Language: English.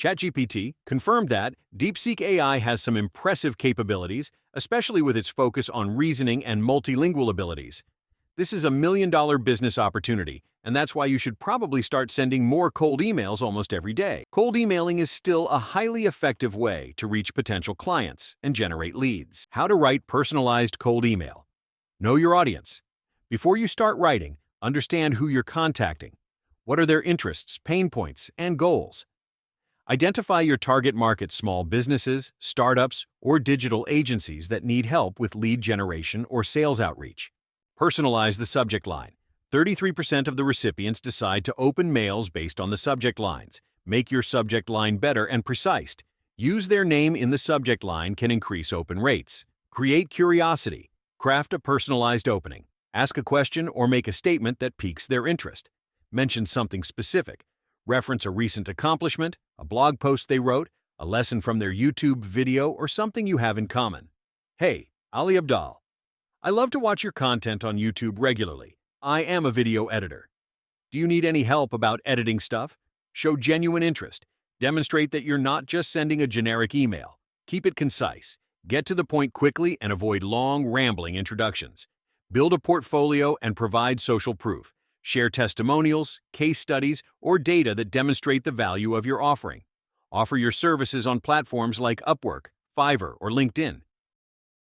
ChatGPT confirmed that Deepseek AI has some impressive capabilities, especially with its focus on reasoning and multilingual abilities. This is a million-dollar business opportunity, and that's why you should probably start sending more cold emails almost every day. Cold emailing is still a highly effective way to reach potential clients and generate leads. How to write personalized cold email. Know your audience. Before you start writing, understand who you're contacting. What are their interests, pain points, and goals? Identify your target market: small businesses, startups, or digital agencies that need help with lead generation or sales outreach. Personalize the subject line. 33% of the recipients decide to open mails based on the subject lines. Make your subject line better and precise. Use their name in the subject line can increase open rates. Create curiosity. Craft a personalized opening. Ask a question or make a statement that piques their interest. Mention something specific. Reference a recent accomplishment, a blog post they wrote, a lesson from their YouTube video, or something you have in common. Hey, Ali Abdal. I love to watch your content on YouTube regularly. I am a video editor. Do you need any help about editing stuff? Show genuine interest. Demonstrate that you're not just sending a generic email. Keep it concise. Get to the point quickly and avoid long, rambling introductions. Build a portfolio and provide social proof. Share testimonials, case studies, or data that demonstrate the value of your offering. Offer your services on platforms like Upwork, Fiverr, or LinkedIn.